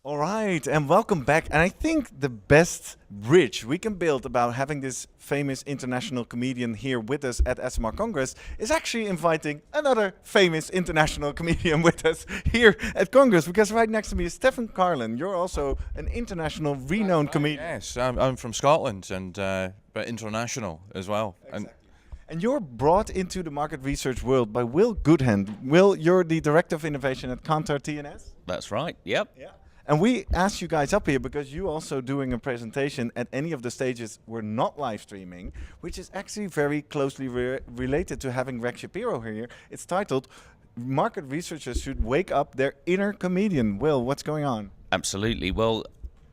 All right, and welcome back. And I think the best bridge we can build about having this famous international comedian here with us at SMR Congress is actually inviting another famous international comedian with us here at Congress. Because right next to me is Stefan Carlin. You're also an international renowned comedian. Yes, I'm from Scotland and but international as well. And you're brought into the market research world by Will Goodhand. Will, you're the Director of Innovation at Kantar TNS? That's right. Yep. Yeah. And we asked you guys up here because you also doing a presentation at any of the stages we're not live streaming, which is actually very closely related to having Rex Shapiro here. It's titled Market Researchers Should Wake Up Their Inner Comedian. Will, what's going on? Absolutely. Well,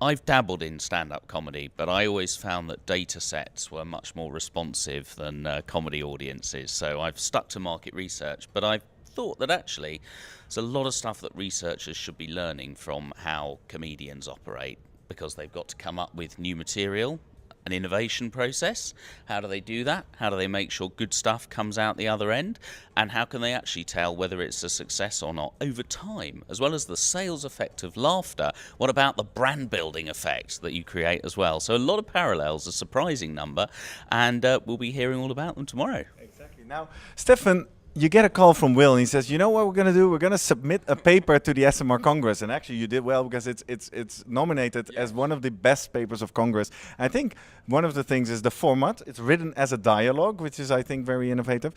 I've dabbled in stand-up comedy, but I always found that data sets were much more responsive than comedy audiences. So I've stuck to market research, but I've thought that actually there's a lot of stuff that researchers should be learning from how comedians operate, because they've got to come up with new material, an innovation process. How do they do that? How do they make sure good stuff comes out the other end? And how can they actually tell whether it's a success or not over time, as well as the sales effect of laughter? What about the brand building effect that you create as well? So a lot of parallels, a surprising number, and we'll be hearing all about them tomorrow. Exactly. Now, Stefan, you get a call from Will, and he says, "You know what we're going to do? We're going to submit a paper to the SMR Congress." And actually, you did well because it's nominated as one of the best papers of Congress. I think one of the things is the format. It's written as a dialogue, which is, I think, very innovative.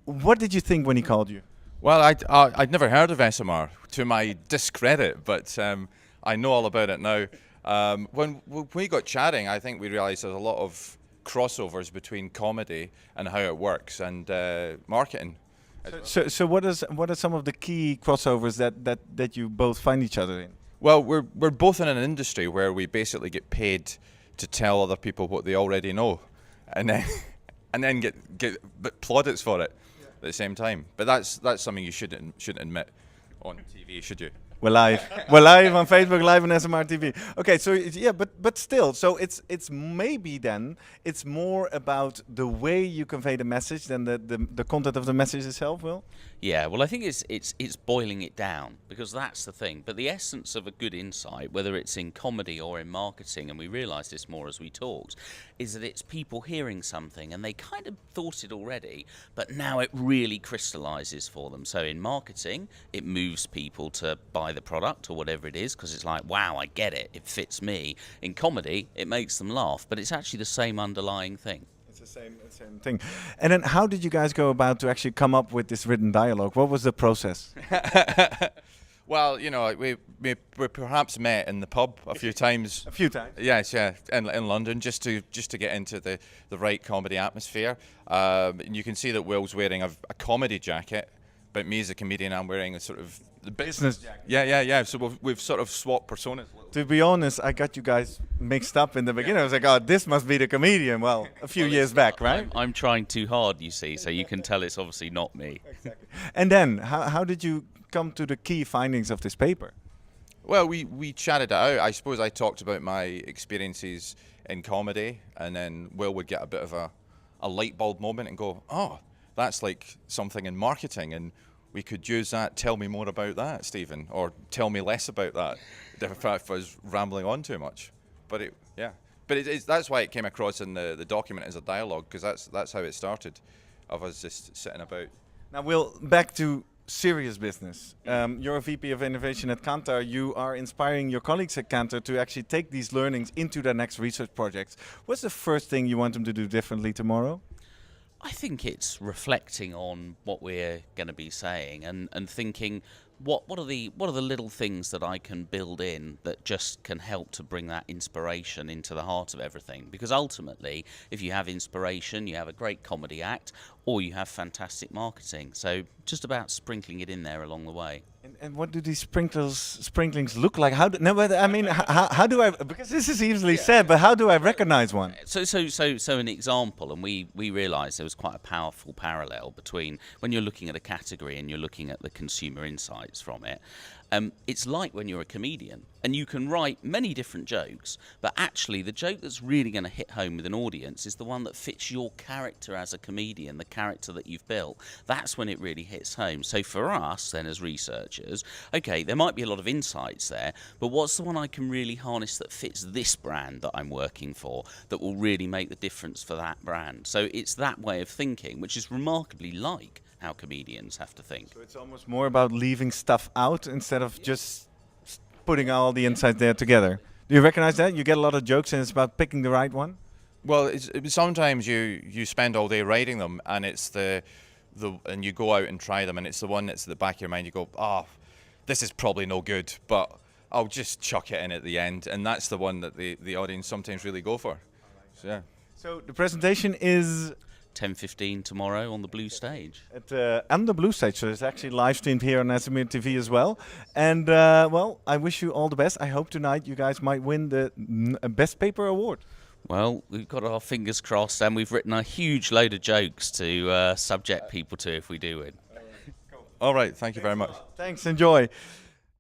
What did you think when he called you? Well, I'd never heard of SMR, to my discredit, but I know all about it now. When we got chatting, I think we realised there's a lot of crossovers between comedy and how it works and marketing. So what are some of the key crossovers that you both find each other in? Well, we're both in an industry where we basically get paid to tell other people what they already know, and then get plaudits for it at the same time. But that's something you shouldn't admit on TV, should you? We're live. We're live on Facebook, live on SMR TV. Okay, so yeah, but still, so it's maybe then it's more about the way you convey the message than the content of the message itself. Will? Yeah, well, I think it's boiling it down, because that's the thing. But the essence of a good insight, whether it's in comedy or in marketing, and we realised this more as we talked, is that it's people hearing something and they kind of thought it already, but now it really crystallises for them. So in marketing, it moves people to buy the product or whatever it is, because it's like, wow, I get it, it fits me. In comedy, it makes them laugh, but it's actually the same underlying thing. It's the same thing. And then how did you guys go about to actually come up with this written dialogue? What was the process? Well, you know, we perhaps met in the pub a few times. A few times. Yes, yeah, in London, just to get into the right comedy atmosphere. And you can see that Will's wearing a comedy jacket, but me as a comedian, I'm wearing a sort of the Business jacket. Yeah. So we've sort of swapped personas. To be honest, I got you guys mixed up in the beginning. I was like, oh, this must be the comedian. Well, a few years back, right? I'm trying too hard, you see, so you can tell it's obviously not me. Exactly. And then, how did you come to the key findings of this paper? Well, we chatted it out. I suppose I talked about my experiences in comedy, and then Will would get a bit of a light bulb moment and go, oh, that's like something in marketing, and we could use that. Tell me more about that, Stephen, or tell me less about that if I was rambling on too much. But that's why it came across in the document as a dialogue, because that's how it started, of us just sitting about. Now, Will, back to serious business. You're a VP of Innovation at Kantar. You are inspiring your colleagues at Kantar to actually take these learnings into their next research projects. What's the first thing you want them to do differently tomorrow? I think it's reflecting on what we're going to be saying and thinking, what are the little things that I can build in that just can help to bring that inspiration into the heart of everything? Because ultimately, if you have inspiration, you have a great comedy act, or you have fantastic marketing. So just about sprinkling it in there along the way. And what do these sprinklings look like? How do I? Because this is easily said, but how do I recognize one? So an example, and we realised there was quite a powerful parallel between when you're looking at a category and you're looking at the consumer insights from it. It's like when you're a comedian and you can write many different jokes, but actually the joke that's really going to hit home with an audience is the one that fits your character as a comedian, the character that you've built. That's when it really hits home. So for us then as researchers, okay, there might be a lot of insights there, but what's the one I can really harness that fits this brand that I'm working for, that will really make the difference for that brand? So it's that way of thinking, which is remarkably like how comedians have to think. So it's almost more about leaving stuff out instead of just putting all the insights there together. Do you recognize that? You get a lot of jokes and it's about picking the right one? Well, sometimes you spend all day writing them, and it's and you go out and try them, and it's the one that's at the back of your mind. You go, this is probably no good, but I'll just chuck it in at the end, and that's the one that the audience sometimes really go for. So, yeah. So the presentation is 10:15 tomorrow on the blue stage. on the blue stage, so it's actually live streamed here on SME TV as well. And well, I wish you all the best. I hope tonight you guys might win the Best Paper Award. Well, we've got our fingers crossed, and we've written a huge load of jokes to subject people to if we do win. All right, thank you very much. Thanks, enjoy.